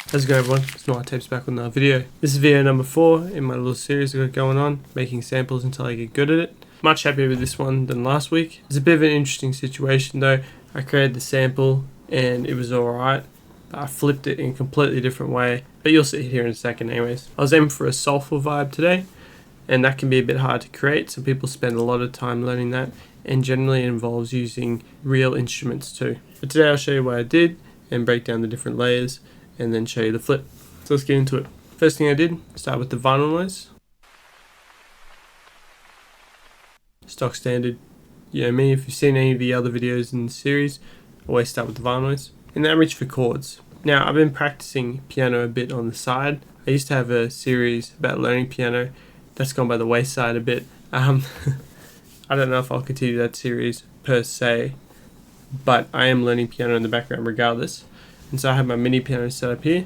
How's it going, everyone? It's Noir Tapes back with another video. This is video number 4 in my little series I got going on, making samples until I get good at it. Much happier with this one than last week. It's a bit of an interesting situation though. I created the sample and it was alright, but I flipped it in a completely different way. But you'll see it here in a second anyways. I was aiming for a soulful vibe today, and that can be a bit hard to create. Some people spend a lot of time learning that, and generally it involves using real instruments too. But today I'll show you what I did and break down the different layers and then show you the flip. So let's get into it. First thing I did, start with the vinyl noise. Stock standard. You know me, if you've seen any of the other videos in the series, always start with the vinyl noise. And then I reach for chords. Now I've been practicing piano a bit on the side. I used to have a series about learning piano. That's gone by the wayside a bit. I don't know if I'll continue that series per se, but I am learning piano in the background regardless. And so I have my mini piano set up here,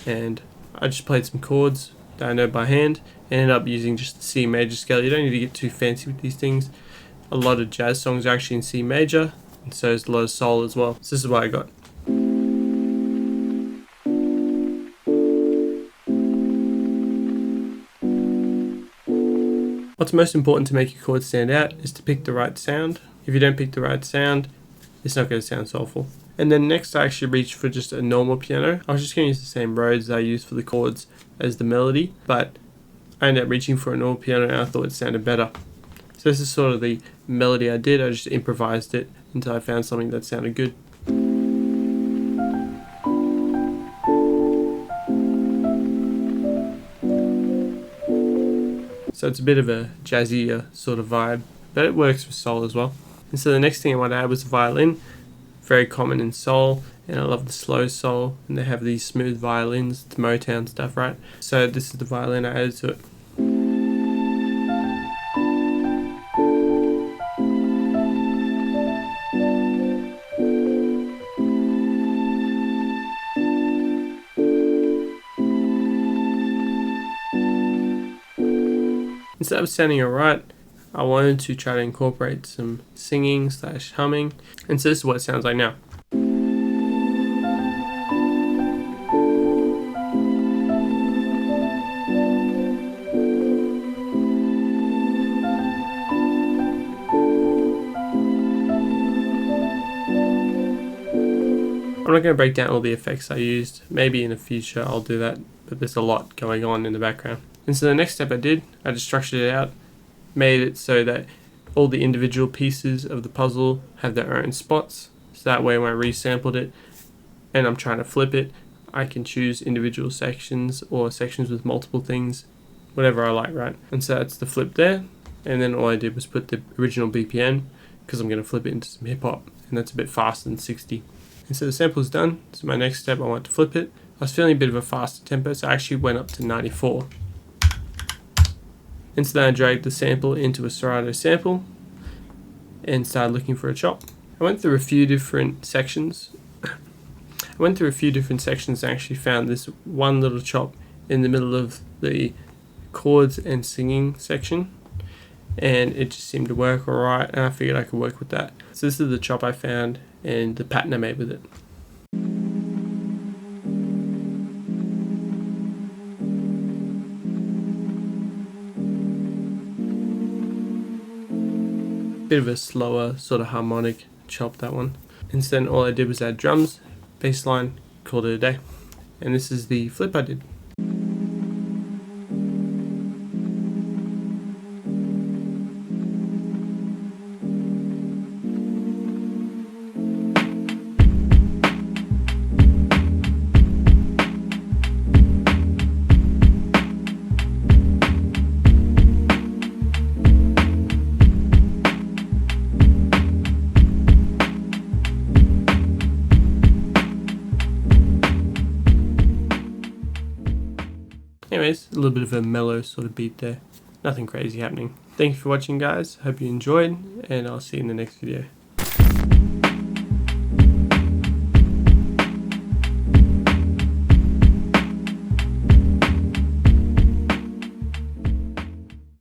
and I just played some chords that I know by hand and ended up using just the C major scale. You don't need to get too fancy with these things. A lot of jazz songs are actually in C major, and so there's a lot of soul as well. So this is what I got. What's most important to make your chords stand out is to pick the right sound. If you don't pick the right sound, it's not going to sound soulful. And then next I actually reached for just a normal piano. I was just going to use the same roads I used for the chords as the melody, but I ended up reaching for a normal piano and I thought it sounded better. So this is sort of the melody I did. I just improvised it until I found something that sounded good. So it's a bit of a jazzier sort of vibe, but it works for soul as well. And so the next thing I wanted to add was a violin. Very common in soul, and I love the slow soul, and they have these smooth violins, the Motown stuff, right? So this is the violin I added to it. And so that was sounding alright. I wanted to try to incorporate some singing / humming, and so this is what it sounds like now. I'm not going to break down all the effects I used. Maybe in the future I'll do that, but there's a lot going on in the background. And so the next step I did, I just structured it out, made it so that all the individual pieces of the puzzle have their own spots. So that way when I resampled it and I'm trying to flip it, I can choose individual sections or sections with multiple things, whatever I like, right? And so that's the flip there. And then all I did was put the original BPM, because I'm going to flip it into some hip hop, and that's a bit faster than 60. And so the sample's done. So my next step, I want to flip it. I was feeling a bit of a faster tempo, so I actually went up to 94. And so then I dragged the sample into a Serato sample and started looking for a chop. I went through a few different sections. And actually found this one little chop in the middle of the chords and singing section. And it just seemed to work alright, and I figured I could work with that. So this is the chop I found and the pattern I made with it. Bit of a slower sort of harmonic chop, that one. And then all I did was add drums, bass line, called it a day. And this is the flip I did. Anyways, a little bit of a mellow sort of beat there. Nothing crazy happening. Thank you for watching, guys. Hope you enjoyed, and I'll see you in the next video.